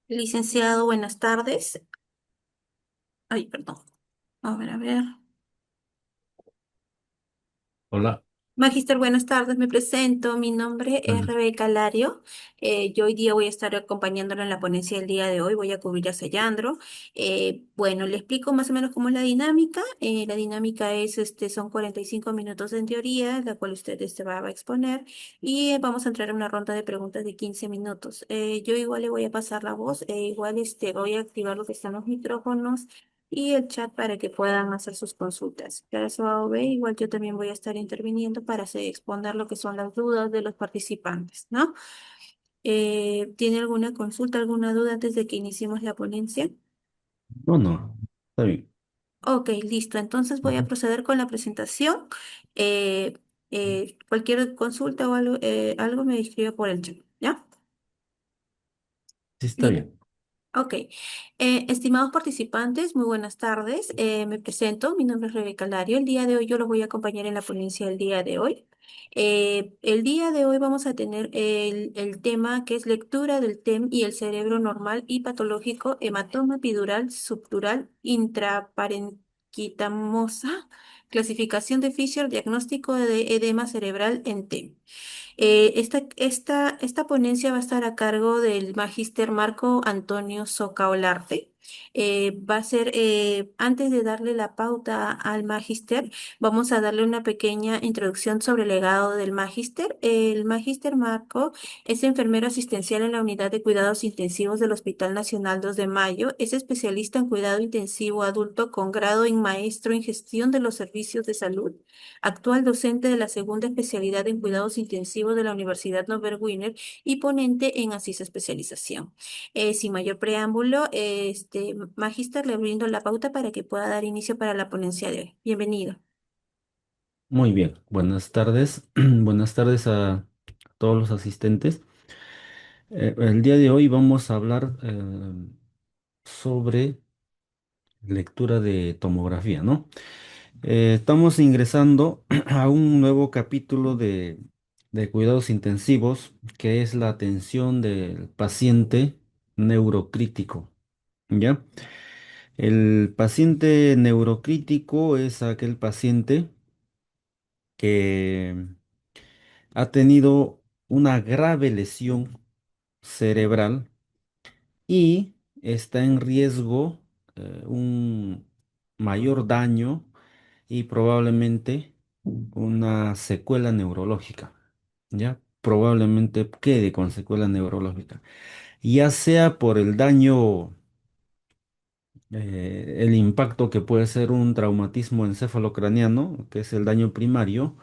Licenciado, buenas tardes. Ay, perdón. A ver, a ver. Hola. Magíster, buenas tardes, me presento. Mi nombre es Bueno, Rebeca Lario. Yo hoy día voy a estar acompañándolo en la ponencia del día de hoy. Voy a cubrir a Sayandro. Bueno, le explico más o menos cómo es la dinámica. La dinámica es, son 45 minutos en teoría, la cual usted va a exponer, y vamos a entrar en una ronda de preguntas de 15 minutos. Yo igual le voy a pasar la voz, igual voy a activar lo que están los micrófonos y el chat para que puedan hacer sus consultas. Caso A o B, igual yo también voy a estar interviniendo para exponer lo que son las dudas de los participantes, ¿no? ¿Tiene alguna consulta, alguna duda antes de que iniciemos la ponencia? no, no, está bien. Ok, listo. Entonces voy a Ujú. proceder con la presentación. Eh, Cualquier consulta o algo, algo me escribe por el chat, ¿ya? Sí, está bien. Ok. Estimados participantes, muy buenas tardes. Me presento, mi nombre es Rebeca Lario. El día de hoy yo los voy a acompañar en la ponencia del día de hoy. El día de hoy vamos a tener el tema que es lectura del TEM y el cerebro normal y patológico, hematoma epidural, subdural, intraparenquitamosa, clasificación de Fisher, diagnóstico de edema cerebral en TEM. Esta ponencia va a estar a cargo del magíster Marco Antonio Soca Olarte. Va a ser, antes de darle la pauta al magíster, vamos a darle una pequeña introducción sobre el legado del magíster. El magíster Marco es enfermero asistencial en la unidad de cuidados intensivos del Hospital Nacional 2 de Mayo. Es especialista en cuidado intensivo adulto con grado en maestro en gestión de los servicios de salud. Actual docente de la segunda especialidad en cuidados intensivos de la Universidad Norbert Wiener y ponente en ASIS especialización. Sin mayor preámbulo, magíster, le brindo la pauta para que pueda dar inicio para la ponencia de hoy. Bienvenido. Muy bien. Buenas tardes. Buenas tardes a todos los asistentes. El día de hoy vamos a hablar sobre lectura de tomografía, ¿no? Estamos ingresando a un nuevo capítulo de cuidados intensivos, que es la atención del paciente neurocrítico, ¿ya? El paciente neurocrítico es aquel paciente que ha tenido una grave lesión cerebral y está en riesgo un mayor daño y probablemente una secuela neurológica, ¿ya? Probablemente quede con secuela neurológica, ya sea por el daño, el impacto que puede ser un traumatismo encefalocraniano, que es el daño primario,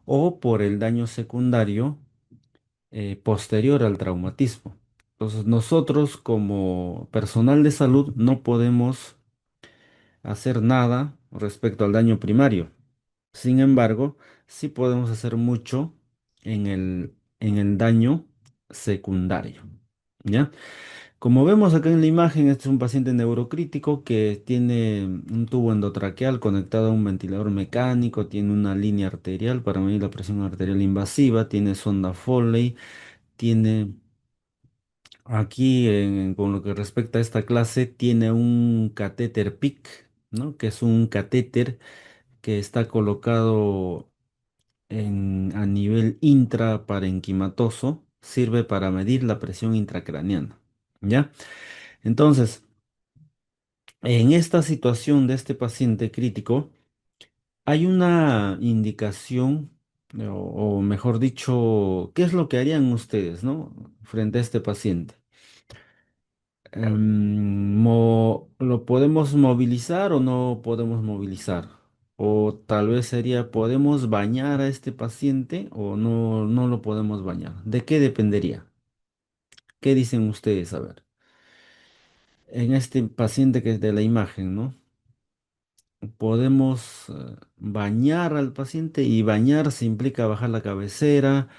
o por el daño secundario posterior al traumatismo. Entonces, nosotros como personal de salud no podemos hacer nada respecto al daño primario. Sin embargo, sí podemos hacer mucho en el daño secundario. ¿Ya? Como vemos acá en la imagen, este es un paciente neurocrítico que tiene un tubo endotraqueal conectado a un ventilador mecánico, tiene una línea arterial para medir la presión arterial invasiva, tiene sonda Foley, tiene aquí, con lo que respecta a esta clase, tiene un catéter PIC, ¿no? Que es un catéter que está colocado a nivel intraparenquimatoso, sirve para medir la presión intracraneana, ¿ya? Entonces, en esta situación de este paciente crítico, hay una indicación, o mejor dicho, ¿qué es lo que harían ustedes, ¿no? Frente a este paciente. ¿Lo podemos movilizar o no podemos movilizar? O tal vez sería, ¿podemos bañar a este paciente o no, no lo podemos bañar? ¿De qué dependería? ¿Qué dicen ustedes? A ver, en este paciente que es de la imagen, ¿no? Podemos bañar al paciente, y bañar se implica bajar la cabecera,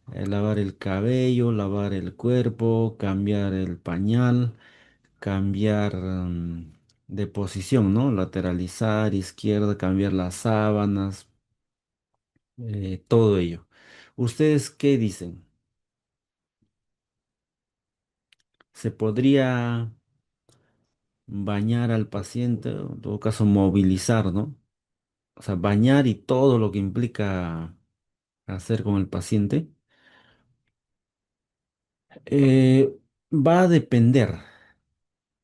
lavar el cabello, lavar el cuerpo, cambiar el pañal, cambiar de posición, ¿no? Lateralizar, izquierda, cambiar las sábanas, todo ello. ¿Ustedes qué dicen? se podría bañar al paciente, o en todo caso movilizar, ¿no? O sea, bañar y todo lo que implica hacer con el paciente. Eh, va a depender,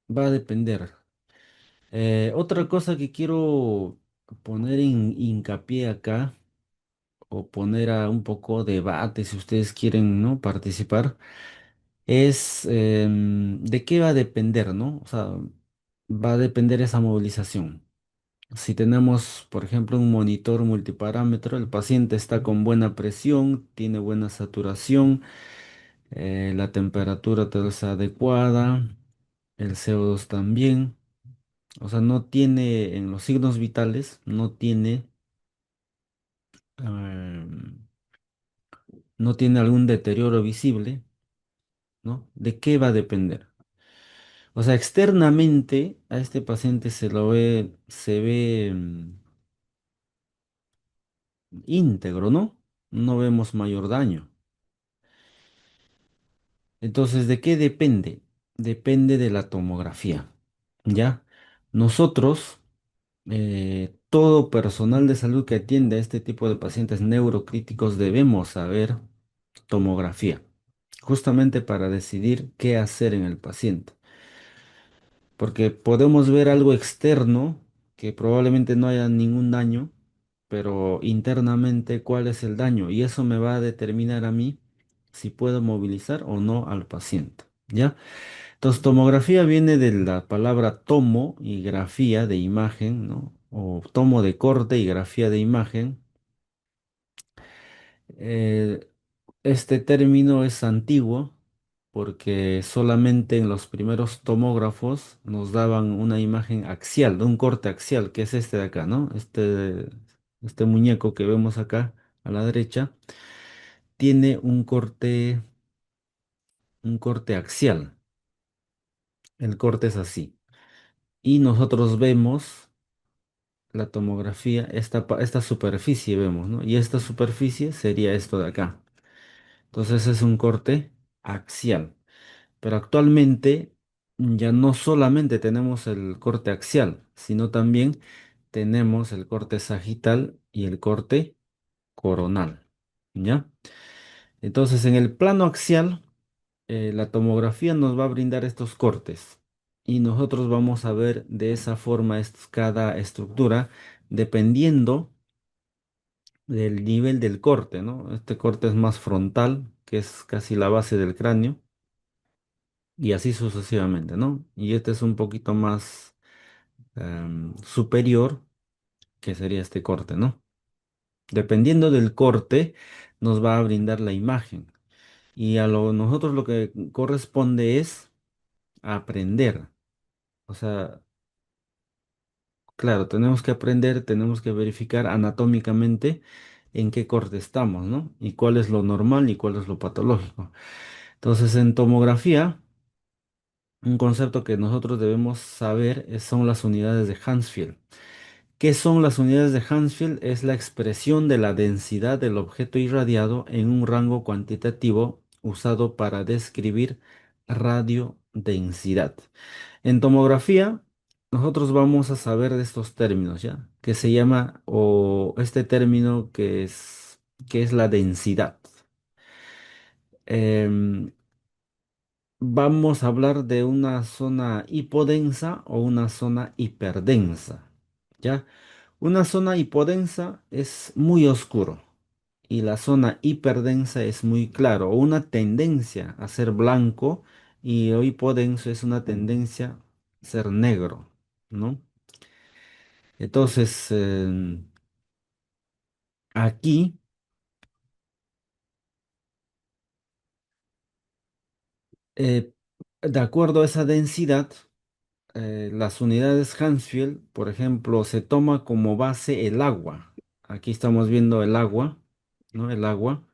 va a depender. Otra cosa que quiero poner en hincapié acá, o poner a un poco debate, si ustedes quieren, ¿no? Participar, es de qué va a depender, ¿no? O sea, va a depender esa movilización. Si tenemos, por ejemplo, un monitor multiparámetro, el paciente está con buena presión, tiene buena saturación, la temperatura tal es adecuada, el CO2 también. O sea, no tiene, en los signos vitales, em, no tiene algún deterioro visible, ¿no? ¿De qué va a depender? O sea, externamente a este paciente se ve íntegro, ¿no? No vemos mayor daño. Entonces, ¿de qué depende? Depende de la tomografía, ¿ya? Nosotros, todo personal de salud que atiende a este tipo de pacientes neurocríticos debemos saber tomografía, justamente para decidir qué hacer en el paciente. Porque podemos ver algo externo que probablemente no haya ningún daño, pero internamente cuál es el daño y eso me va a determinar a mí si puedo movilizar o no al paciente, ¿ya? Entonces, tomografía viene de la palabra tomo y grafía de imagen, ¿no? O tomo de corte y grafía de imagen. Eh, este término es antiguo porque solamente en los primeros tomógrafos nos daban una imagen axial, de un corte axial, que es este de acá, ¿no? Este muñeco que vemos acá a la derecha tiene un corte axial. El corte es así. Y nosotros vemos la tomografía, esta superficie vemos, ¿no? Y esta superficie sería esto de acá. Entonces es un corte axial. Pero actualmente ya no solamente tenemos el corte axial, sino también tenemos el corte sagital y el corte coronal. ¿Ya? Entonces, en el plano axial, la tomografía nos va a brindar estos cortes y nosotros vamos a ver de esa forma cada estructura dependiendo del nivel del corte, ¿no? Este corte es más frontal, que es casi la base del cráneo, y así sucesivamente, ¿no? Y este es un poquito más superior, que sería este corte, ¿no? Dependiendo del corte, nos va a brindar la imagen. Y nosotros lo que corresponde es aprender. O sea, claro, tenemos que aprender, tenemos que verificar anatómicamente en qué corte estamos, ¿no? Y cuál es lo normal y cuál es lo patológico. Entonces, en tomografía, un concepto que nosotros debemos saber son las unidades de Hansfield. ¿Qué son las unidades de Hansfield? Es la expresión de la densidad del objeto irradiado en un rango cuantitativo usado para describir radiodensidad. En tomografía, nosotros vamos a saber de estos términos, ¿ya? Que se llama, o este término que es la densidad. Em, Vamos a hablar de una zona hipodensa o una zona hiperdensa, ¿ya? Una zona hipodensa es muy oscuro y la zona hiperdensa es muy claro, o una tendencia a ser blanco y o hipodenso es una tendencia a ser negro, ¿no? Entonces, aquí, eh, de acuerdo a esa densidad, las unidades Hansfield, por ejemplo, se toma como base el agua. Aquí estamos viendo el agua, ¿no? El agua,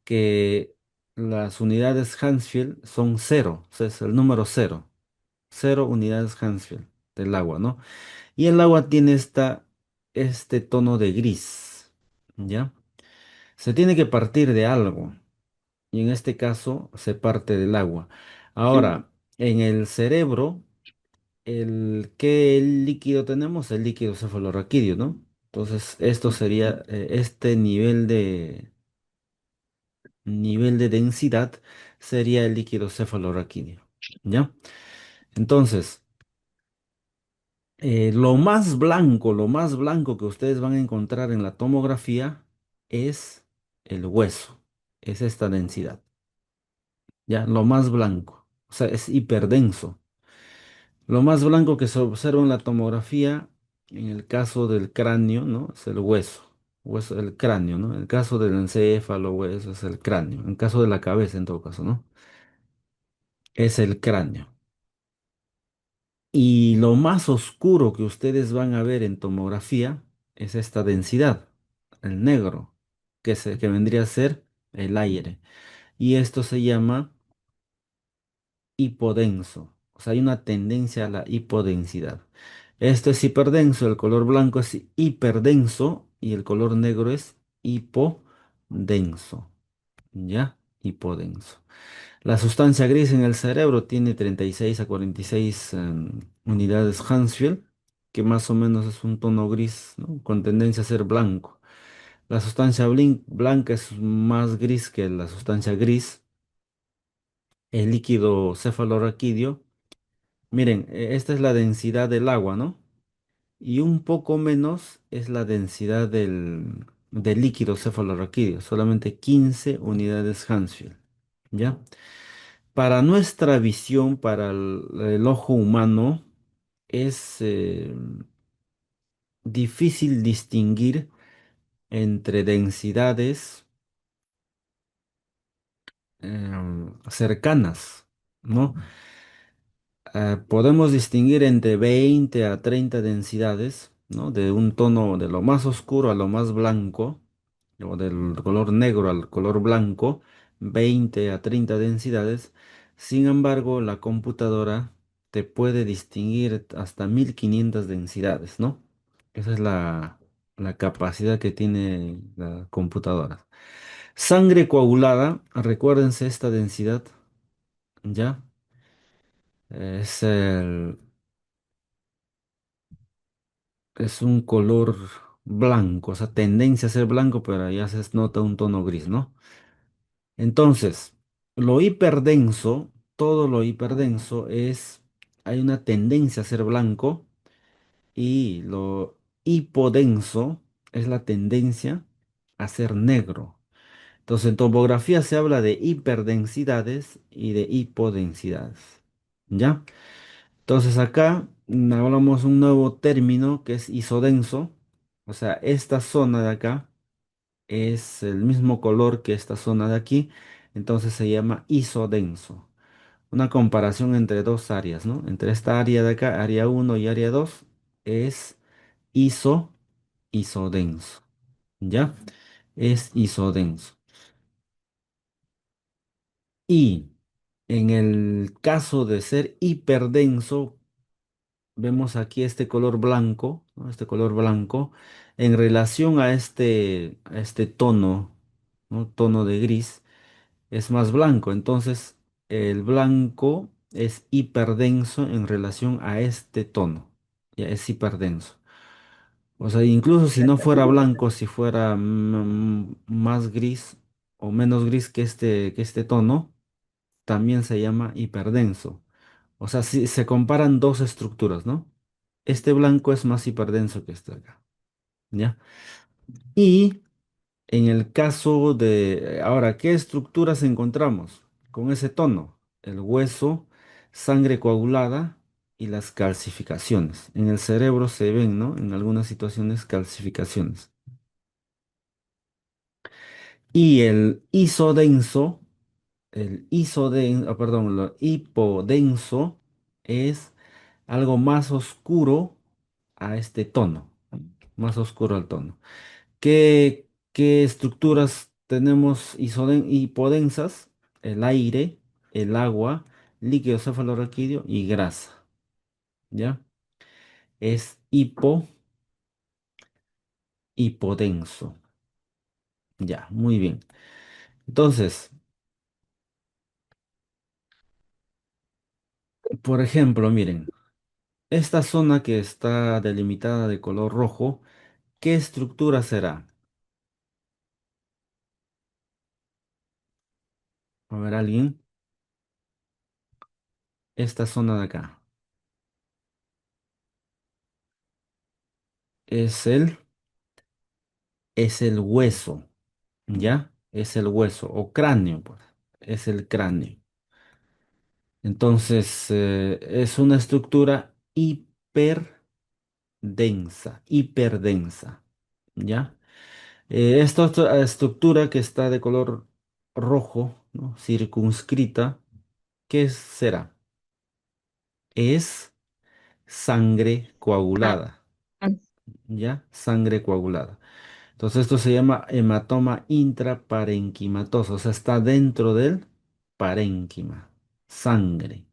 que las unidades Hansfield son cero, o sea, es el número cero, cero unidades Hansfield del agua, ¿no? Y el agua tiene este tono de gris, ¿ya? Se tiene que partir de algo. y en este caso se parte del agua. Mm. Ahora, en el cerebro, ¿qué líquido tenemos? El líquido cefalorraquídeo, ¿no? Entonces, esto sería este nivel de densidad sería el líquido cefalorraquídeo, ¿ya? Entonces, lo más blanco que ustedes van a encontrar en la tomografía es el hueso, es esta densidad, ¿ya? Lo más blanco, o sea, es hiperdenso. Lo más blanco que se observa en la tomografía, en el caso del cráneo, ¿no? Es el hueso del cráneo, ¿no? En el caso del encéfalo, hueso es el cráneo. En el caso de la cabeza, en todo caso, ¿no? Es el cráneo. Y lo más oscuro que ustedes van a ver en tomografía es esta densidad, el negro, que vendría a ser el aire. Y esto se llama hipodenso. O sea, hay una tendencia a la hipodensidad. Esto es hiperdenso, el color blanco es hiperdenso y el color negro es hipodenso. ¿Ya? Hipodenso. La sustancia gris en el cerebro tiene 36 a 46 unidades Hounsfield, que más o menos es un tono gris, ¿no? Con tendencia a ser blanco. La sustancia blanca es más gris que la sustancia gris. El líquido cefalorraquídeo. Miren, esta es la densidad del agua, ¿no? Y un poco menos es la densidad del líquido cefalorraquídeo, solamente 15 unidades Hounsfield, ¿ya? Para nuestra visión, para el ojo humano, es difícil distinguir entre densidades cercanas, ¿no? Podemos distinguir entre 20 a 30 densidades, ¿no? De un tono de lo más oscuro a lo más blanco, o del color negro al color blanco, 20 a 30 densidades. Sin embargo, la computadora te puede distinguir hasta 1500 densidades, ¿no? Esa es la capacidad que tiene la computadora. Sangre coagulada, recuérdense esta densidad, ¿ya? Es es un color blanco, o sea, tendencia a ser blanco, pero ya se nota un tono gris, ¿no? Entonces, lo hiperdenso, todo lo hiperdenso hay una tendencia a ser blanco y lo hipodenso es la tendencia a ser negro. Entonces, en topografía se habla de hiperdensidades y de hipodensidades, ¿ya? Entonces acá hablamos un nuevo término que es isodenso. O sea, esta zona de acá es el mismo color que esta zona de aquí. Entonces se llama isodenso. Una comparación entre dos áreas, ¿no? Entre esta área de acá, área uno y área 2 es isodenso. ¿Ya? Es isodenso. Y en el caso de ser hiperdenso, vemos aquí este color blanco, ¿no? Este color blanco, en relación a este tono, ¿no? Tono de gris, es más blanco. Entonces, el blanco es hiperdenso en relación a este tono. Ya es hiperdenso. O sea, incluso si no fuera blanco, si fuera más gris o menos gris que este tono, también se llama hiperdenso. O sea, si se comparan dos estructuras, ¿no? Este blanco es más hiperdenso que este de acá, ¿ya? Y en el caso ahora, ¿qué estructuras encontramos con ese tono? El hueso, sangre coagulada y las calcificaciones. En el cerebro se ven, ¿no? En algunas situaciones calcificaciones. Y perdón, lo hipodenso es algo más oscuro a este tono, más oscuro al tono. ¿Qué estructuras tenemos hipodensas? El aire, el agua, líquido cefalorraquídeo y grasa, ¿ya? Es hipodenso, ya, muy bien. Entonces, Por ejemplo, miren, esta zona que está delimitada de color rojo, ¿qué estructura será? A ver, alguien, esta zona de acá. Es es el hueso, ¿ya? Es el hueso o cráneo, pues. Es el cráneo. Entonces, es una estructura hiperdensa, ¿ya? Esta otra estructura que está de color rojo, ¿no? Circunscrita, ¿qué será? Es sangre Ah, coagulada, mm, ¿ya? Sangre coagulada. Entonces esto se llama hematoma intraparenquimatoso, o sea, está dentro del parénquima, sangre.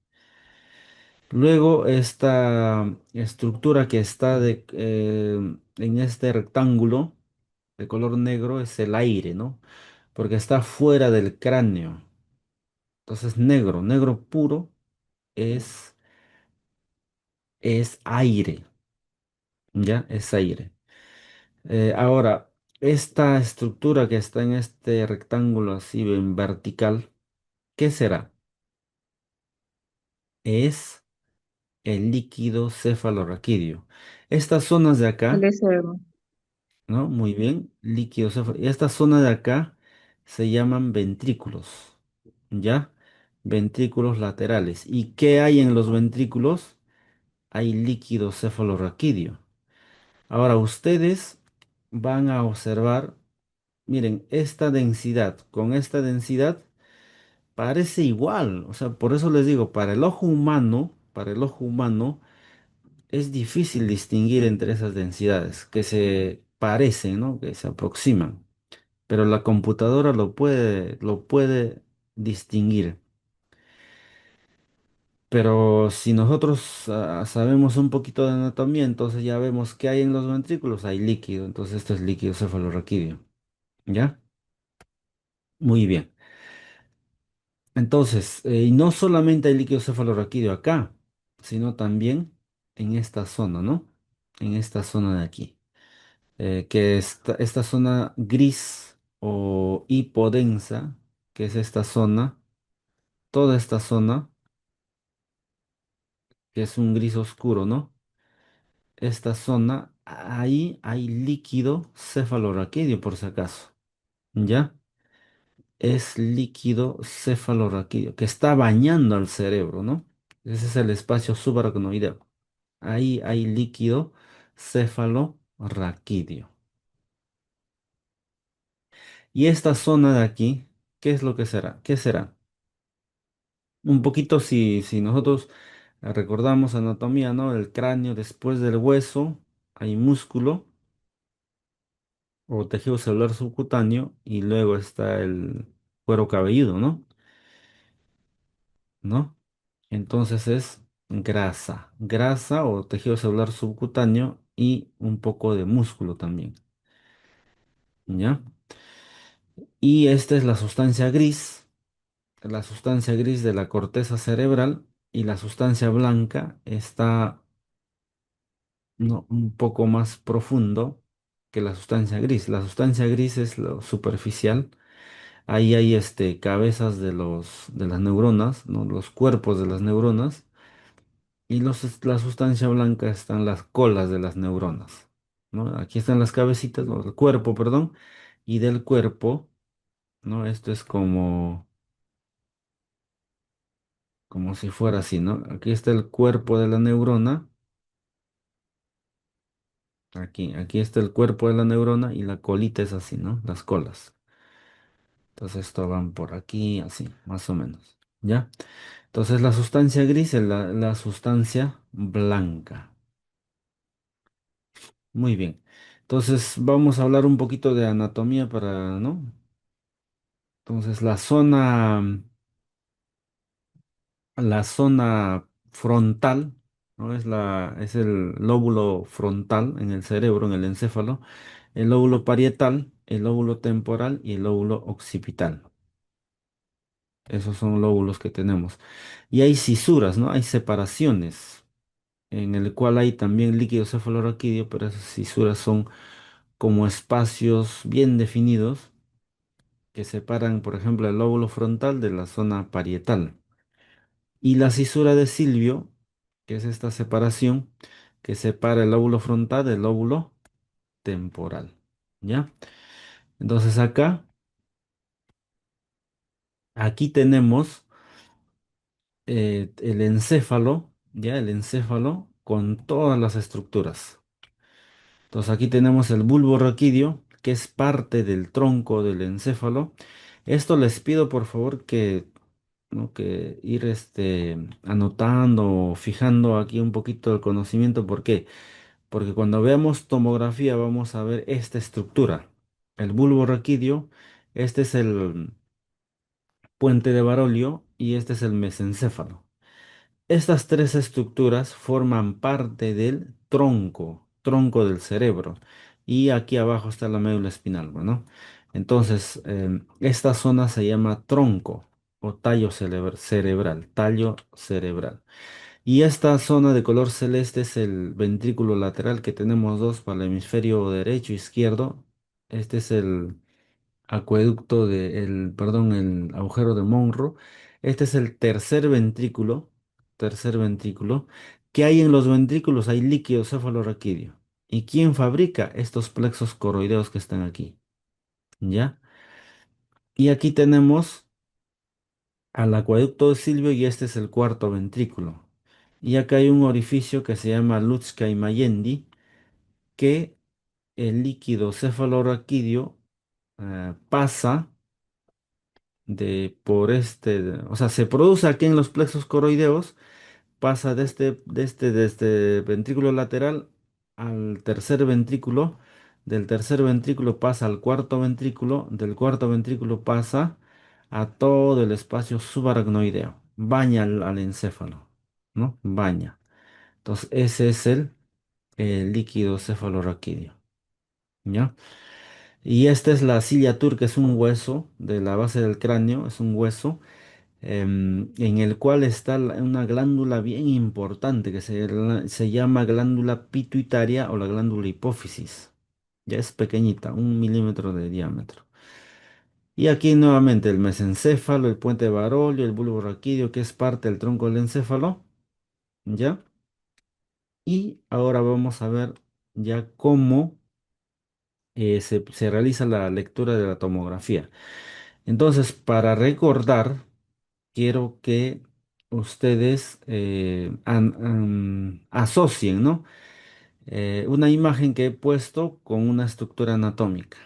Luego esta estructura que está en este rectángulo de color negro es el aire, ¿no? Porque está fuera del cráneo. Entonces negro, negro puro es, es aire, ¿ya? Es aire. Ahora, esta estructura que está en este rectángulo así en vertical, ¿qué será? Es el líquido cefalorraquídeo. Estas zonas de el acá, deseo. ¿no? Muy bien, líquido cefalorraquídeo. Esta zona de acá se llaman ventrículos, ¿ya? Ventrículos laterales. ¿Y qué hay en los ventrículos? Hay líquido cefalorraquídeo. Ahora ustedes van a observar, miren, esta densidad, con esta densidad parece igual, o sea, por eso les digo, para el ojo humano es difícil distinguir entre esas densidades que se parecen, ¿no? Que se aproximan, pero la computadora lo puede distinguir. Pero si nosotros sabemos un poquito de anatomía, entonces ya vemos que hay en los ventrículos, hay líquido, entonces esto es líquido cefalorraquídeo, ¿ya? Muy bien. Entonces, y no solamente hay líquido cefalorraquídeo acá, sino también en esta zona, ¿no? En esta zona de aquí, que esta zona gris o hipodensa, que es esta zona, toda esta zona, que es un gris oscuro, ¿no? Esta zona, ahí hay líquido cefalorraquídeo, por si acaso, ¿ya? Es líquido cefalorraquídeo que está bañando al cerebro, ¿no? Ese es el espacio subaracnoideo. Ahí hay líquido cefalorraquídeo. Y esta zona de aquí, ¿qué es lo que será? ¿Qué será? Un poquito si nosotros recordamos anatomía, ¿no? El cráneo después del hueso, hay músculo o tejido celular subcutáneo y luego está el cuero cabelludo, ¿no? ¿No? Entonces es grasa o tejido celular subcutáneo y un poco de músculo también, ¿ya? Y esta es la sustancia gris de la corteza cerebral y la sustancia blanca está, ¿no? Un poco más profundo que la sustancia gris. La sustancia gris es lo superficial. Ahí hay cabezas de las neuronas, ¿no? Los cuerpos de las neuronas. Y la sustancia blanca están las colas de las neuronas, ¿no? Aquí están las cabecitas, ¿no? El cuerpo, perdón, y del cuerpo, ¿no? Esto es como si fuera así, ¿no? Aquí está el cuerpo de la neurona, aquí está el cuerpo de la neurona y la colita es así, ¿no? Las colas. Entonces esto van por aquí, así, más o menos, ¿ya? Entonces la sustancia gris es la sustancia blanca. Muy bien. Entonces vamos a hablar un poquito de anatomía para, ¿no? Entonces la zona frontal, ¿no? Es el lóbulo frontal en el cerebro, en el encéfalo, el lóbulo parietal, el lóbulo temporal y el lóbulo occipital. Esos son lóbulos que tenemos. Y hay cisuras, ¿no? Hay separaciones en el cual hay también líquido cefalorraquídeo, pero esas cisuras son como espacios bien definidos que separan, por ejemplo, el lóbulo frontal de la zona parietal. Y la cisura de Silvio, que es esta separación que separa el lóbulo frontal del lóbulo temporal. ¿Ya? Entonces aquí tenemos el encéfalo, ¿ya? El encéfalo con todas las estructuras. Entonces aquí tenemos el bulbo raquídeo, que es parte del tronco del encéfalo. Esto les pido por favor que, ¿no? que ir anotando o fijando aquí un poquito el conocimiento. ¿Por qué? Porque cuando veamos tomografía vamos a ver esta estructura. El bulbo raquídeo, este es el puente de Barolio y este es el mesencéfalo. Estas tres estructuras forman parte del tronco del cerebro. Y aquí abajo está la médula espinal, ¿no? Entonces, esta zona se llama tronco o cerebral, tallo cerebral. Y esta zona de color celeste es el ventrículo lateral que tenemos dos para el hemisferio derecho e izquierdo. Este es el perdón, el agujero de Monro. Este es el tercer ventrículo. ¿Qué hay en los ventrículos? Hay líquido cefalorraquídeo. ¿Y quién fabrica estos plexos coroideos que están aquí? ¿Ya? Y aquí tenemos al acueducto de Silvio y este es el cuarto ventrículo. Y acá hay un orificio que se llama Lutska y Mayendi, que el líquido cefalorraquídeo pasa o sea, se produce aquí en los plexos coroideos, pasa de este ventrículo lateral al tercer ventrículo, del tercer ventrículo pasa al cuarto ventrículo, del cuarto ventrículo pasa a todo el espacio subaracnoideo, baña al encéfalo, ¿no? Baña. Entonces, ese es el líquido cefalorraquídeo, ¿ya? Y esta es la cilia turca, es un hueso de la base del cráneo, es un hueso en el cual está una glándula bien importante que se llama glándula pituitaria o la glándula hipófisis. Ya es pequeñita, 1 milímetro de diámetro. Y aquí nuevamente el mesencéfalo, el puente de Barolio, el bulbo raquídeo, que es parte del tronco del encéfalo. ¿Ya? Y ahora vamos a ver ya cómo se realiza la lectura de la tomografía. Entonces, para recordar, quiero que ustedes asocien, ¿no? Una imagen que he puesto con una estructura anatómica.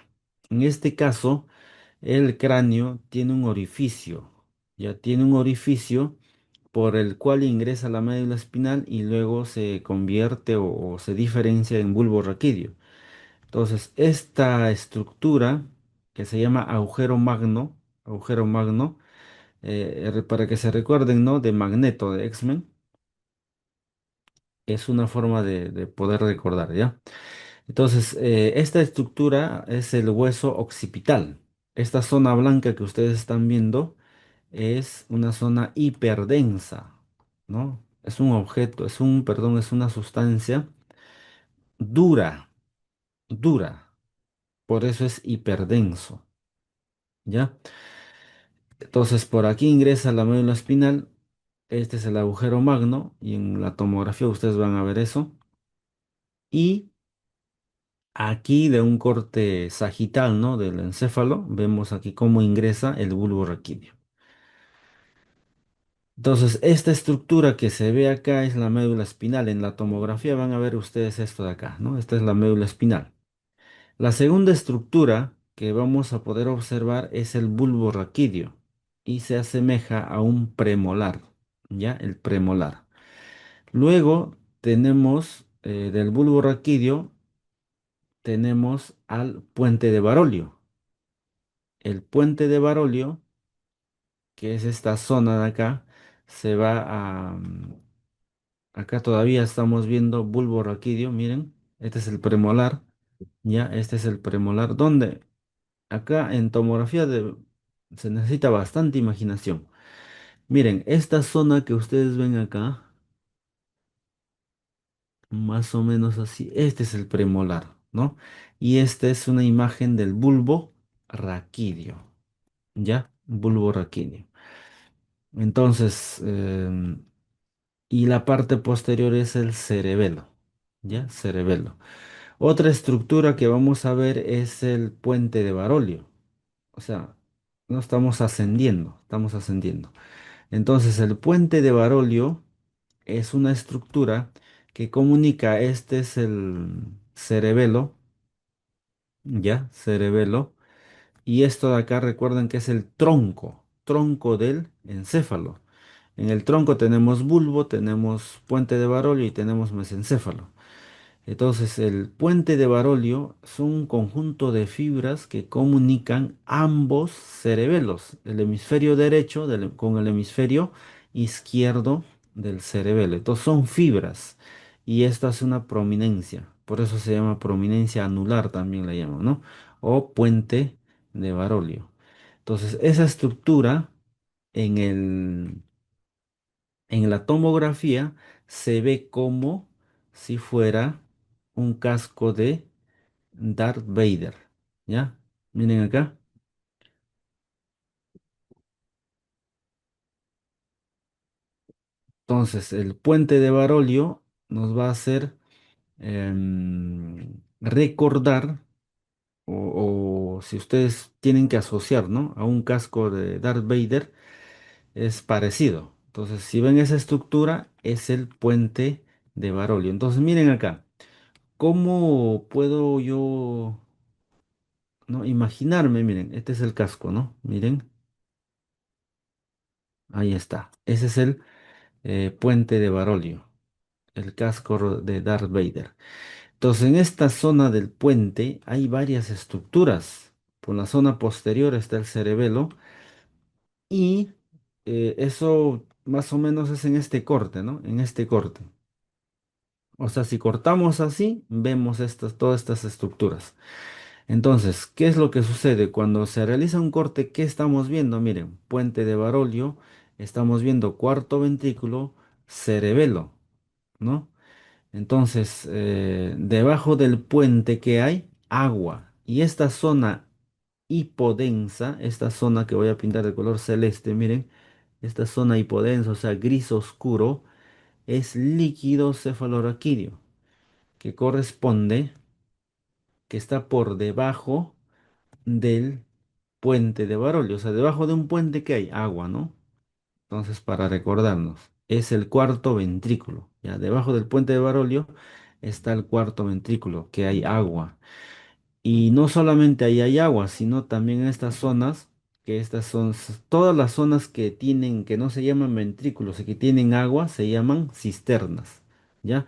En este caso, el cráneo tiene un orificio, ya tiene un orificio por el cual ingresa la médula espinal y luego se convierte o se diferencia en bulbo raquídeo. Entonces, esta estructura que se llama agujero magno, para que se recuerden, ¿no? De Magneto de X-Men, es una forma de poder recordar, ¿ya? Entonces, esta estructura es el hueso occipital. Esta zona blanca que ustedes están viendo es una zona hiperdensa, ¿no? Es un objeto, perdón, es una sustancia dura, dura. Por eso es hiperdenso, ¿ya? Entonces, por aquí ingresa la médula espinal. Este es el agujero magno y en la tomografía ustedes van a ver eso. Y aquí de un corte sagital, ¿no? Del encéfalo, vemos aquí cómo ingresa el bulbo raquídeo. Entonces, esta estructura que se ve acá es la médula espinal. En la tomografía van a ver ustedes esto de acá, ¿no? Esta es la médula espinal. La segunda estructura que vamos a poder observar es el bulbo raquídeo y se asemeja a un premolar, ¿ya? El premolar. Luego tenemos del bulbo raquídeo, tenemos al puente de Barolio. El puente de Barolio, que es esta zona de acá, se va acá todavía estamos viendo bulbo raquídeo, miren, este es el premolar, ya, este es el premolar, donde acá en tomografía se necesita bastante imaginación. Miren, esta zona que ustedes ven acá, más o menos así, este es el premolar, ¿no? Y esta es una imagen del bulbo raquídeo, ¿ya? Bulbo raquídeo. Entonces, y la parte posterior es el cerebelo, ¿ya? Cerebelo. Otra estructura que vamos a ver es el puente de Barolio. O sea, no estamos ascendiendo, estamos ascendiendo. Entonces, el puente de Barolio es una estructura que comunica, este es el cerebelo, ¿ya? Cerebelo. Y esto de acá recuerden que es el tronco, tronco del encéfalo. En el tronco tenemos bulbo, tenemos puente de Barolio y tenemos mesencéfalo. Entonces, el puente de Barolio es un conjunto de fibras que comunican ambos cerebelos, el hemisferio derecho con el hemisferio izquierdo del cerebelo. Entonces, son fibras y esta es una prominencia, por eso se llama prominencia anular, también la llaman, ¿no? O puente de Barolio. Entonces, esa estructura en en la tomografía se ve como si fuera un casco de Darth Vader. ¿Ya? Miren acá. Entonces, el puente de Barolio nos va a hacer recordar, o si ustedes tienen que asociar, ¿no? A un casco de Darth Vader, es parecido. Entonces, si ven esa estructura, es el puente de Barolio. Entonces, miren acá. ¿Cómo puedo yo, no, imaginarme? Miren, este es el casco, ¿no? Miren, ahí está. Ese es el puente de Barolio, el casco de Darth Vader. Entonces, en esta zona del puente hay varias estructuras. Por la zona posterior está el cerebelo y eso más o menos es en este corte, ¿no? En este corte. O sea, si cortamos así, vemos todas estas estructuras. Entonces, ¿qué es lo que sucede? Cuando se realiza un corte, ¿qué estamos viendo? Miren, puente de Barolio, estamos viendo cuarto ventrículo, cerebelo, ¿no? Entonces, debajo del puente que hay, agua. Y esta zona hipodensa, esta zona que voy a pintar de color celeste, miren, esta zona hipodensa, o sea, gris oscuro, es líquido cefalorraquídeo, que corresponde, que está por debajo del puente de Barolio. O sea, debajo de un puente que hay agua, ¿no? Entonces, para recordarnos, es el cuarto ventrículo. Ya, debajo del puente de Barolio está el cuarto ventrículo, que hay agua. Y no solamente ahí hay agua, sino también en estas zonas, que estas son todas las zonas que tienen, que no se llaman ventrículos y que tienen agua, se llaman cisternas. ¿Ya?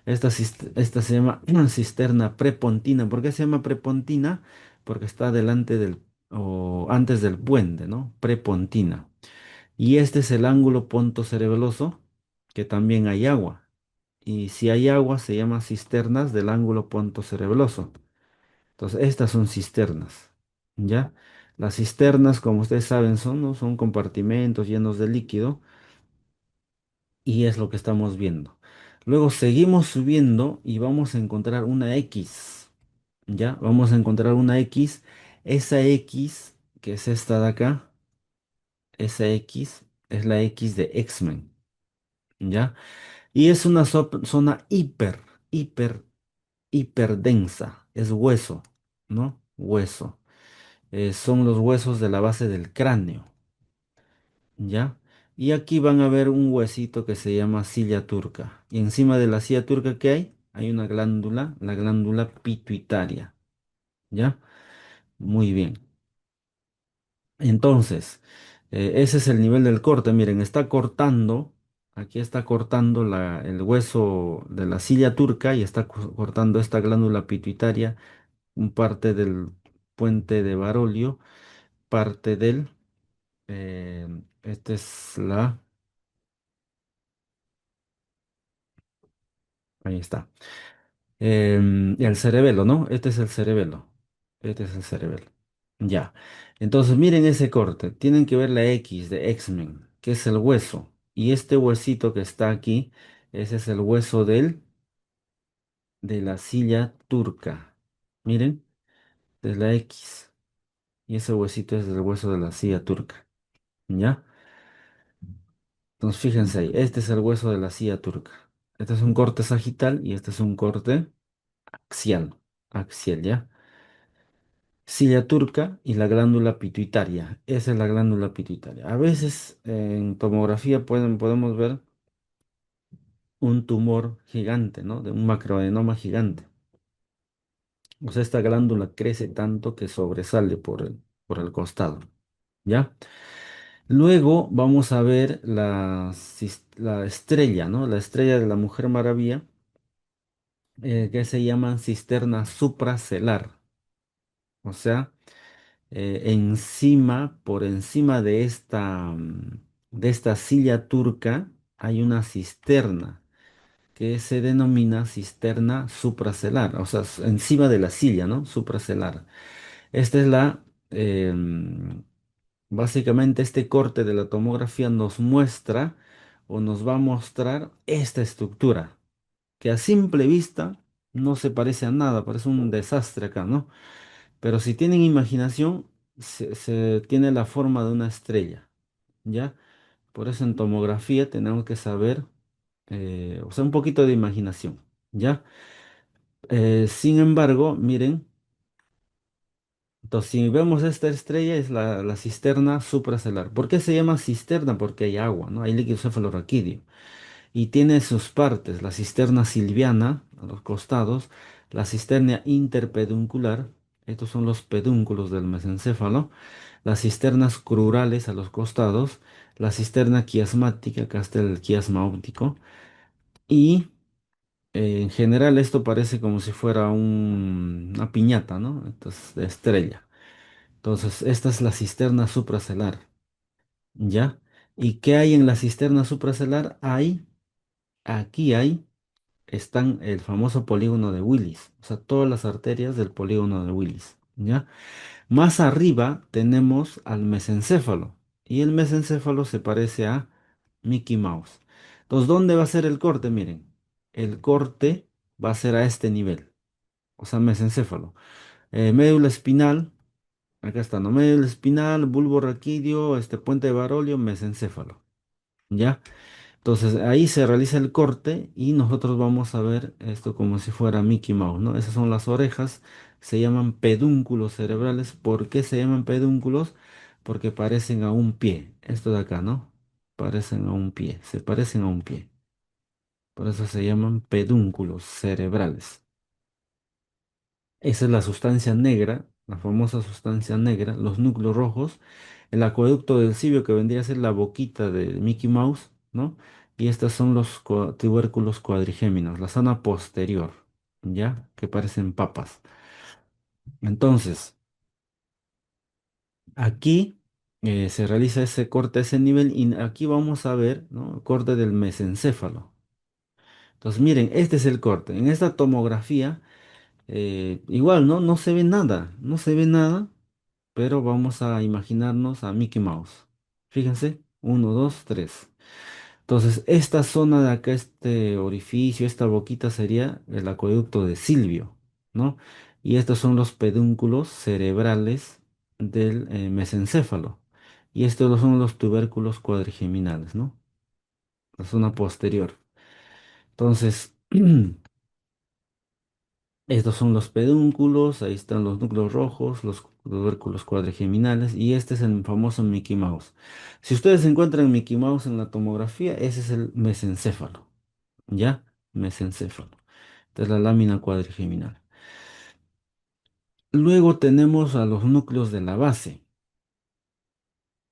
Esta se llama cisterna prepontina. ¿Por qué se llama prepontina? Porque está delante del, o antes del puente, ¿no? Prepontina. Y este es el ángulo pontocerebeloso, que también hay agua. Y si hay agua, se llama cisternas del ángulo pontocerebeloso. Entonces, estas son cisternas, ¿ya? Las cisternas, como ustedes saben, son, ¿no? Son compartimentos llenos de líquido y es lo que estamos viendo. Luego seguimos subiendo y vamos a encontrar una X, ¿ya? Vamos a encontrar una X. Esa X, que es esta de acá, esa X es la X de X-Men, ¿ya? Y es una zona hiper, hiperdensa. Es hueso, ¿no? Hueso. Son los huesos de la base del cráneo, ¿ya? Y aquí van a ver un huesito que se llama silla turca. Y encima de la silla turca que hay una glándula, la glándula pituitaria, ¿ya? Muy bien. Entonces, ese es el nivel del corte. Miren, está cortando, aquí está cortando el hueso de la silla turca y está cortando esta glándula pituitaria, un parte del puente de Barolio, parte del esta es ahí está. El cerebelo, ¿no? Este es el cerebelo. Este es el cerebelo. Ya. Entonces, miren ese corte. Tienen que ver la X de X-Men. que es el hueso. Y este huesito que está aquí, ese es el hueso de la silla turca. Miren, es la X. Y ese huesito es el hueso de la silla turca. ¿Ya? Entonces fíjense ahí, este es el hueso de la silla turca. Este es un corte sagital y este es un corte axial. Axial, ¿ya? Silla turca y la glándula pituitaria. Esa es la glándula pituitaria. A veces en tomografía podemos ver un tumor gigante, ¿no? De un macroadenoma gigante. O sea, esta glándula crece tanto que sobresale por el costado, ¿ya? Luego vamos a ver la estrella, ¿no? La estrella de la Mujer Maravilla, que se llaman cisterna supracelar. O sea, por encima de esta silla turca, hay una cisterna que se denomina cisterna supracelar, o sea, encima de la silla, ¿no? Supracelar. Esta es básicamente este corte de la tomografía nos muestra o nos va a mostrar esta estructura, que a simple vista no se parece a nada, parece un desastre acá, ¿no? Pero si tienen imaginación, se tiene la forma de una estrella, ¿ya? Por eso en tomografía tenemos que saber, o sea, un poquito de imaginación, ¿ya? Sin embargo, miren, entonces si vemos esta estrella es la cisterna supracelular. ¿Por qué se llama cisterna? Porque hay agua, ¿no? Hay líquido cefalorraquídeo. Y tiene sus partes, la cisterna silviana a los costados, la cisterna interpeduncular, estos son los pedúnculos del mesencéfalo, las cisternas crurales a los costados, la cisterna quiasmática, acá está el quiasma óptico, y en general esto parece como si fuera una piñata, ¿no? Entonces, de estrella. Entonces, esta es la cisterna supracelar, ¿ya? ¿Y qué hay en la cisterna supracelar? Aquí están el famoso polígono de Willis, o sea, todas las arterias del polígono de Willis, ¿ya? Más arriba tenemos al mesencéfalo y el mesencéfalo se parece a Mickey Mouse. Entonces, ¿dónde va a ser el corte? Miren, el corte va a ser a este nivel, o sea, mesencéfalo. Médula espinal, acá está, ¿no? Médula espinal, bulbo raquídeo, este puente de Barolio, mesencéfalo, ¿ya? Entonces ahí se realiza el corte y nosotros vamos a ver esto como si fuera Mickey Mouse, ¿no? Esas son las orejas, se llaman pedúnculos cerebrales. ¿Por qué se llaman pedúnculos? Porque parecen a un pie. Esto de acá, ¿no? Parecen a un pie, se parecen a un pie. Por eso se llaman pedúnculos cerebrales. Esa es la sustancia negra, la famosa sustancia negra, los núcleos rojos, el acueducto del Cibio que vendría a ser la boquita de Mickey Mouse, ¿no? Y estos son los tubérculos cuadrigéminos, la zona posterior, ¿ya? Que parecen papas. Entonces, aquí se realiza ese corte a ese nivel y aquí vamos a ver, ¿no? El corte del mesencéfalo. Entonces, miren, este es el corte. En esta tomografía, igual, ¿no? No se ve nada, no se ve nada. Pero vamos a imaginarnos a Mickey Mouse. Fíjense, uno, dos, tres. Entonces, esta zona de acá, este orificio, esta boquita sería el acueducto de Silvio, ¿no? Y estos son los pedúnculos cerebrales del mesencéfalo. Y estos son los tubérculos cuadrigeminales, ¿no? La zona posterior. Entonces, estos son los pedúnculos, ahí están los núcleos rojos, los tubérculos cuadrigeminales y este es el famoso Mickey Mouse. Si ustedes encuentran Mickey Mouse en la tomografía, ese es el mesencéfalo, ¿ya? Mesencéfalo. Esta es la lámina cuadrigeminal. Luego tenemos a los núcleos de la base,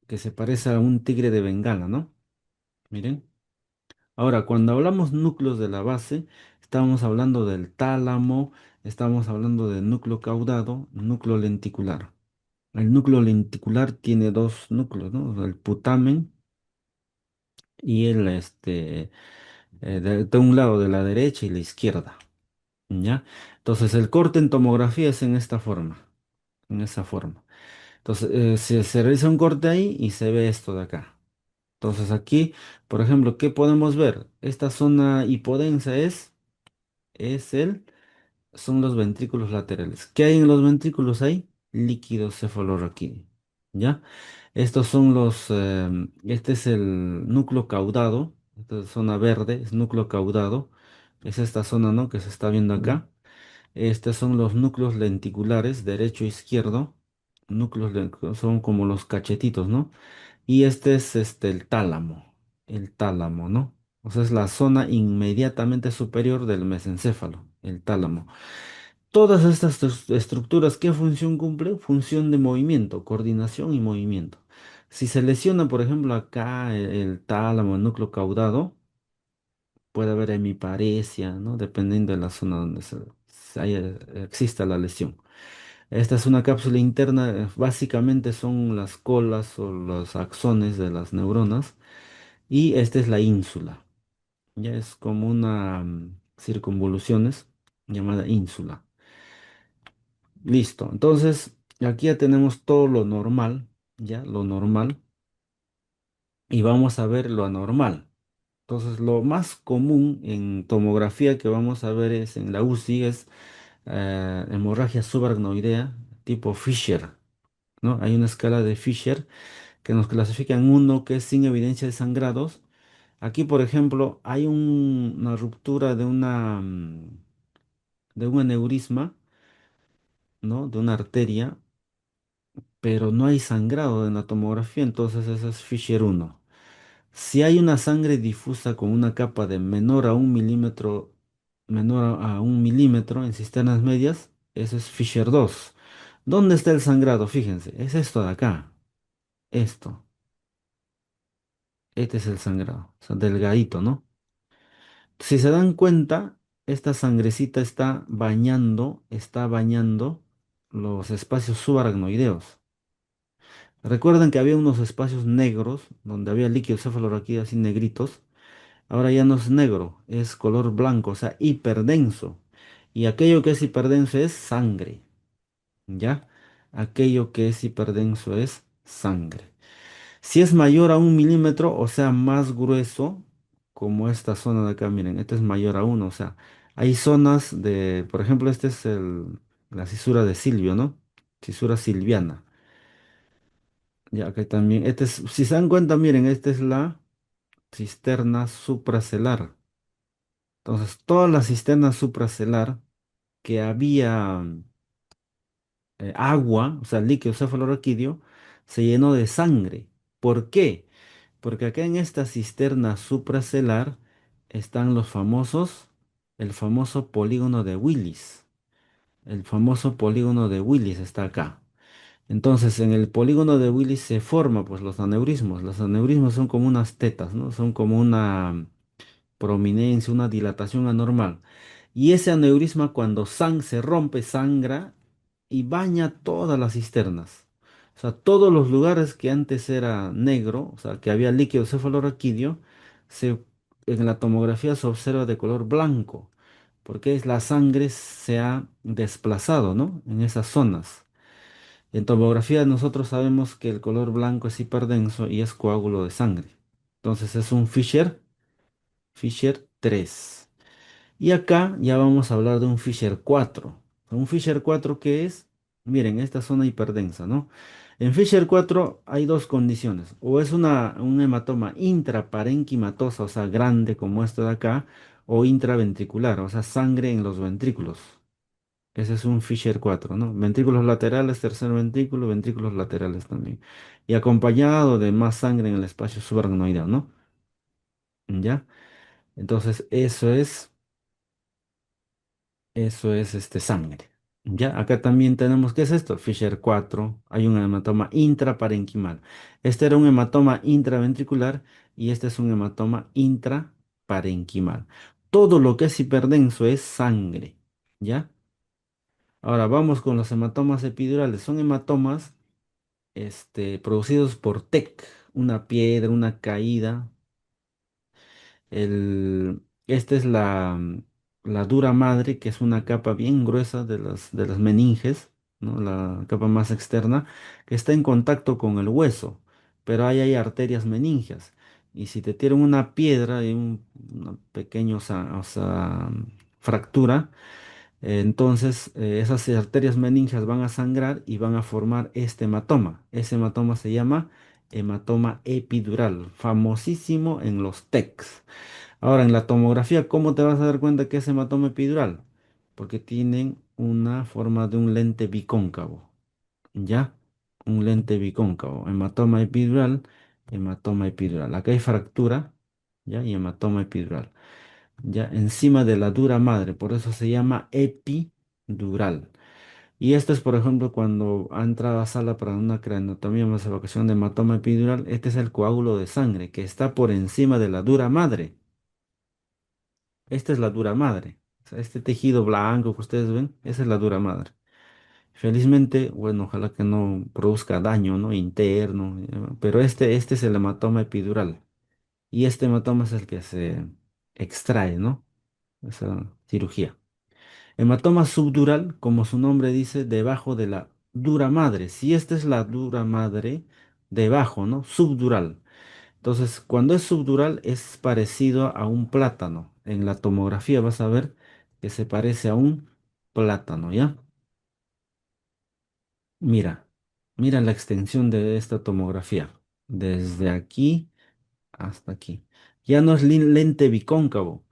que se parece a un tigre de Bengala, ¿no? Miren. Ahora, cuando hablamos núcleos de la base, estamos hablando del tálamo, estamos hablando del núcleo caudado, núcleo lenticular. El núcleo lenticular tiene dos núcleos, ¿no? El putamen y de un lado de la derecha y la izquierda, ¿ya? Entonces el corte en tomografía es en esta forma, en esa forma. Entonces se realiza un corte ahí y se ve esto de acá. Entonces aquí, por ejemplo, ¿qué podemos ver? Esta zona hipodensa es son los ventrículos laterales. ¿Qué hay en los ventrículos? Hay líquido cefalorraquídeo. ¿Ya? Estos son este es el núcleo caudado. Esta es zona verde es núcleo caudado. Es esta zona, ¿no? Que se está viendo acá. Estos son los núcleos lenticulares, derecho e izquierdo. Son como los cachetitos, ¿no? Y este es el tálamo, ¿no? O sea, es la zona inmediatamente superior del mesencéfalo, el tálamo. Todas estas estructuras, ¿qué función cumple? Función de movimiento, coordinación y movimiento. Si se lesiona, por ejemplo, acá el tálamo, el núcleo caudado, puede haber hemiparesia, ¿no? Dependiendo de la zona donde exista la lesión. Esta es una cápsula interna, básicamente son las colas o los axones de las neuronas, y esta es la ínsula. Ya es como una circunvoluciones llamada ínsula. Listo. Entonces, aquí ya tenemos todo lo normal, ya, lo normal, y vamos a ver lo anormal. Entonces, lo más común en tomografía que vamos a ver es en la UCI es hemorragia subaracnoidea tipo Fisher, ¿no? Hay una escala de Fisher que nos clasifica en uno que es sin evidencia de sangrados. Aquí, por ejemplo, hay una ruptura de un aneurisma, ¿no? De una arteria, pero no hay sangrado en la tomografía, entonces ese es Fisher uno. Si hay una sangre difusa con una capa de menor a un milímetro en cisternas medias, eso es Fisher 2. ¿Dónde está el sangrado? Fíjense, es esto de acá, esto, este es el sangrado, o sea, delgadito, ¿no? Si se dan cuenta, esta sangrecita está bañando los espacios subaracnoideos. Recuerden que había unos espacios negros donde había líquido cefalorraquídeo así negritos. Ahora ya no es negro, es color blanco, o sea, hiperdenso. Y aquello que es hiperdenso es sangre, ¿ya? Aquello que es hiperdenso es sangre. Si es mayor a un milímetro, o sea, más grueso, como esta zona de acá, miren, este es mayor a uno, o sea, hay zonas de, por ejemplo, este es la cisura de Silvio, ¿no? Cisura silviana. Ya que también, si se dan cuenta, miren, esta es la cisterna supracelar. Entonces, toda la cisterna supracelar que había agua, o sea, líquido cefalorraquídeo, se llenó de sangre. ¿Por qué? Porque acá en esta cisterna supracelar están el famoso polígono de Willis. El famoso polígono de Willis está acá. Entonces, en el polígono de Willis se forman pues los aneurismos. Los aneurismos son como unas tetas, ¿no? Son como una prominencia, una dilatación anormal. Y ese aneurisma cuando se rompe, sangra y baña todas las cisternas. O sea, todos los lugares que antes era negro, o sea, que había líquido cefalorraquídeo, en la tomografía se observa de color blanco, porque la sangre se ha desplazado, ¿no? En esas zonas. En tomografía nosotros sabemos que el color blanco es hiperdenso y es coágulo de sangre. Entonces es un Fisher 3. Y acá ya vamos a hablar de un Fisher 4. Un Fisher 4 que es, miren, esta zona hiperdensa, ¿no? En Fisher 4 hay dos condiciones. O es un hematoma intraparenquimatosa, o sea, grande como esto de acá, o intraventricular, o sea, sangre en los ventrículos. Ese es un Fisher 4, ¿no? Ventrículos laterales, tercer ventrículo, ventrículos laterales también. Y acompañado de más sangre en el espacio subaracnoideo, ¿no? ¿Ya? Entonces, eso es sangre. Ya, acá también tenemos, ¿qué es esto? Fisher 4, hay un hematoma intraparenquimal. Este era un hematoma intraventricular y este es un hematoma intraparenquimal. Todo lo que es hiperdenso es sangre, ¿ya? Ahora vamos con los hematomas epidurales. Son hematomas, producidos por TEC, una piedra, una caída. Esta es la dura madre, que es una capa bien gruesa de las meninges, ¿no? La capa más externa, que está en contacto con el hueso, pero ahí hay arterias meningias. y si te tiran una piedra y una pequeña o sea, fractura, entonces esas arterias meningias van a sangrar y van a formar este hematoma. Ese hematoma se llama hematoma epidural, famosísimo en los TECs. Ahora, en la tomografía, ¿cómo te vas a dar cuenta que es hematoma epidural? Porque tienen una forma de un lente bicóncavo, ¿ya? Un lente bicóncavo. Hematoma epidural, hematoma epidural. Acá hay fractura, ¿ya? Y hematoma epidural, ¿ya? Encima de la dura madre, por eso se llama epidural. Y esto es, por ejemplo, cuando ha entrado a sala para una craneotomía más evacuación de hematoma epidural, este es el coágulo de sangre que está por encima de la dura madre. Esta es la dura madre. O sea, este tejido blanco que ustedes ven, esa es la dura madre. Felizmente, bueno, ojalá que no produzca daño, ¿no? Interno, pero este es el hematoma epidural. Y este hematoma es el que se extrae, ¿no? Esa cirugía. Hematoma subdural, como su nombre dice, debajo de la dura madre. Si esta es la dura madre, debajo, ¿no? Subdural. Entonces, cuando es subdural es parecido a un plátano. En la tomografía vas a ver que se parece a un plátano, ¿ya? Mira, mira la extensión de esta tomografía. Desde aquí hasta aquí. Ya no es lente bicóncavo,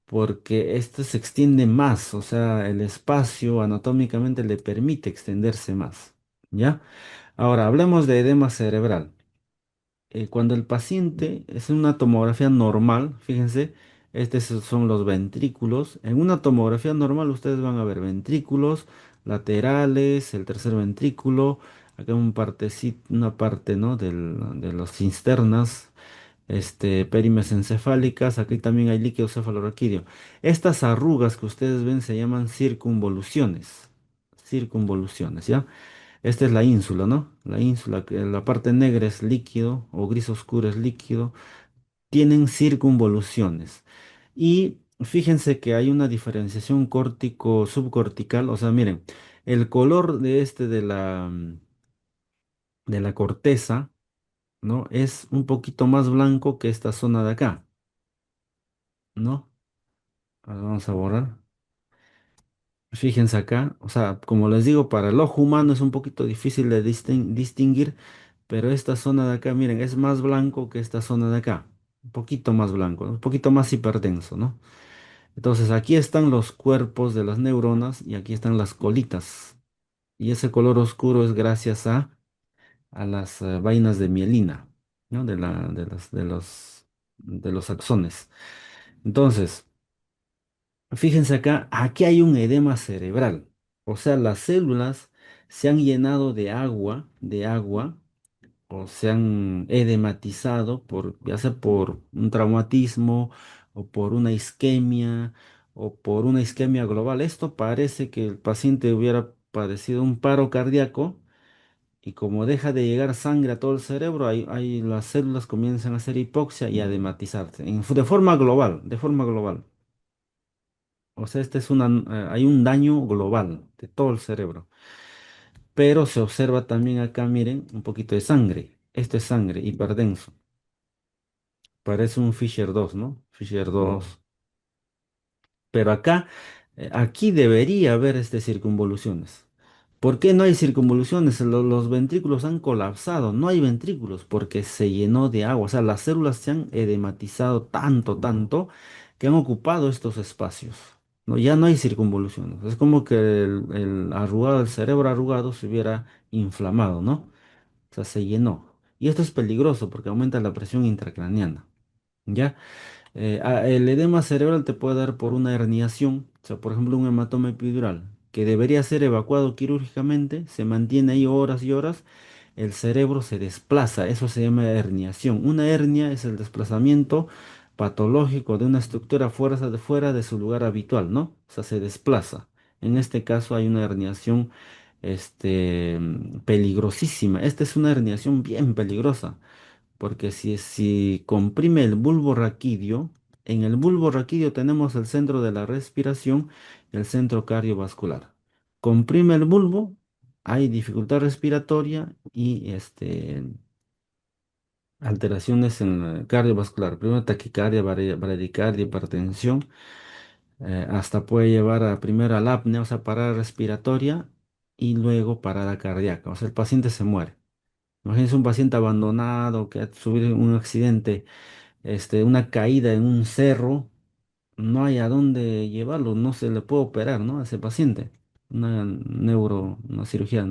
porque este se extiende más, o sea, el espacio anatómicamente le permite extenderse más, ¿ya? Ahora, hablemos de edema cerebral. Cuando el paciente es una tomografía normal, fíjense, estos son los ventrículos. En una tomografía normal ustedes van a ver ventrículos laterales, el tercer ventrículo, acá una parte, ¿no? De las cisternas, perimes encefálicas, aquí también hay líquido cefalorraquídeo. Estas arrugas que ustedes ven se llaman circunvoluciones. Circunvoluciones, ¿ya? Esta es la ínsula, ¿no? La ínsula, que la parte negra es líquido o gris oscuro es líquido. Tienen circunvoluciones. Y fíjense que hay una diferenciación córtico-subcortical. O sea, miren, el color de de la corteza, ¿no? Es un poquito más blanco que esta zona de acá, ¿no? Ahora vamos a borrar. Fíjense acá, o sea, como les digo, para el ojo humano es un poquito difícil de distinguir, pero esta zona de acá, miren, es más blanco que esta zona de acá, un poquito más blanco, ¿no? Un poquito más hiperdenso, ¿no? Entonces aquí están los cuerpos de las neuronas y aquí están las colitas. Y ese color oscuro es gracias a las vainas de mielina, ¿no? De los axones. Entonces, fíjense acá, aquí hay un edema cerebral. O sea, las células se han llenado de agua, o se han edematizado ya sea por un traumatismo o por una isquemia o por una isquemia global. Esto parece que el paciente hubiera padecido un paro cardíaco y como deja de llegar sangre a todo el cerebro, ahí las células comienzan a hacer hipoxia y a edematizarse de forma global, de forma global. O sea, hay un daño global de todo el cerebro. Pero se observa también acá, miren, un poquito de sangre. Esto es sangre, hiperdenso. Parece un Fisher 2, ¿no? Fisher 2. Pero acá, aquí debería haber circunvoluciones. ¿Por qué no hay circunvoluciones? Los ventrículos han colapsado. No hay ventrículos porque se llenó de agua. O sea, las células se han edematizado tanto, tanto, que han ocupado estos espacios. ¿No? Ya no hay circunvoluciones. Es como que el arrugado, el cerebro arrugado se hubiera inflamado, ¿no? O sea, se llenó. Y esto es peligroso porque aumenta la presión intracraneana. ¿Ya? El edema cerebral te puede dar por una herniación, o sea, por ejemplo, un hematoma epidural, que debería ser evacuado quirúrgicamente, se mantiene ahí horas y horas, el cerebro se desplaza, eso se llama herniación. Una hernia es el desplazamiento patológico de una estructura fuera de su lugar habitual, ¿no? O sea, se desplaza. En este caso hay una herniación, peligrosísima. Esta es una herniación bien peligrosa. Porque si comprime el bulbo raquídeo, en el bulbo raquídeo tenemos el centro de la respiración y el centro cardiovascular. Comprime el bulbo, hay dificultad respiratoria y alteraciones en la cardiovascular. Primero taquicardia, bradicardia, hipertensión, hasta puede llevar a primero a la apnea, o sea, parada respiratoria, y luego parada cardíaca. O sea, el paciente se muere. Imagínense un paciente abandonado que ha sufrido un accidente, una caída en un cerro, no hay a dónde llevarlo, no se le puede operar, ¿no? A ese paciente. Una cirugía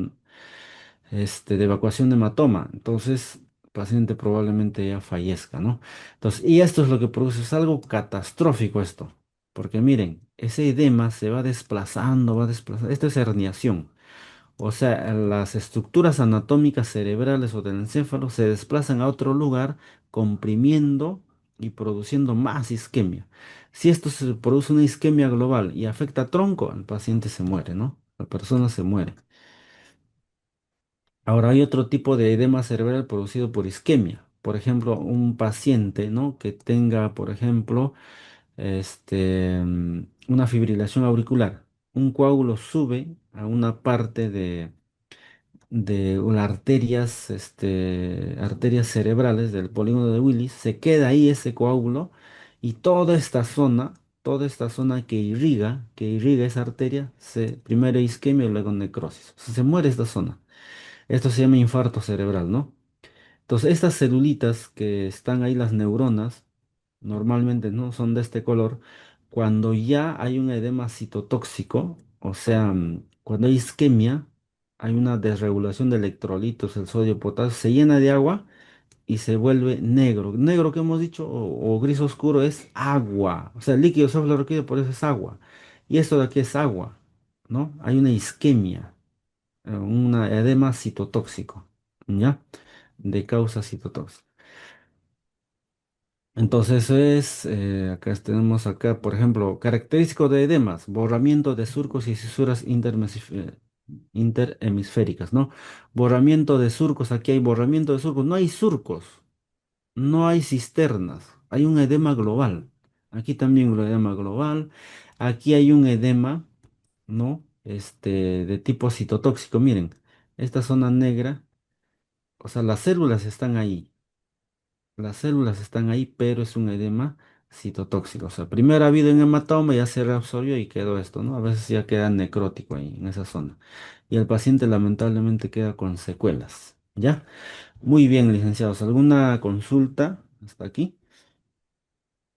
de evacuación de hematoma. Entonces, el paciente probablemente ya fallezca, ¿no? Entonces, y esto es lo que produce, es algo catastrófico esto. Porque miren, ese edema se va desplazando, va desplazando. Esto es herniación. O sea, las estructuras anatómicas cerebrales o del encéfalo se desplazan a otro lugar, comprimiendo y produciendo más isquemia. Si esto se produce una isquemia global y afecta a tronco, el paciente se muere, ¿no? La persona se muere. Ahora hay otro tipo de edema cerebral producido por isquemia. Por ejemplo, un paciente, ¿no? Que tenga, por ejemplo, una fibrilación auricular. Un coágulo sube a una parte de las arterias, arterias cerebrales del polígono de Willis, se queda ahí ese coágulo y toda esta zona que irriga esa arteria, primero isquemia y luego necrosis. O sea, se muere esta zona. Esto se llama infarto cerebral, ¿no? Entonces, estas celulitas que están ahí, las neuronas, normalmente no son de este color. Cuando ya hay un edema citotóxico, o sea, cuando hay isquemia, hay una desregulación de electrolitos, el sodio, potasio, se llena de agua y se vuelve negro. Negro que hemos dicho, o gris oscuro, es agua. O sea, el líquido cefalorraquídeo por eso es agua. Y esto de aquí es agua, ¿no? Hay una isquemia, un edema citotóxico, ¿ya? De causa citotóxica. Entonces tenemos acá, por ejemplo, característico de edemas, borramiento de surcos y fisuras interhemisféricas, ¿no? Borramiento de surcos, aquí hay borramiento de surcos, no hay surcos, no hay cisternas, hay un edema global. Aquí también un edema global, aquí hay un edema, ¿no? De tipo citotóxico, miren, esta zona negra, o sea, las células están ahí, pero es un edema citotóxico. O sea, primero ha habido un hematoma, ya se reabsorbió y quedó esto, ¿no? A veces ya queda necrótico ahí, en esa zona. Y el paciente lamentablemente queda con secuelas. ¿Ya? Muy bien, licenciados. ¿Alguna consulta hasta aquí?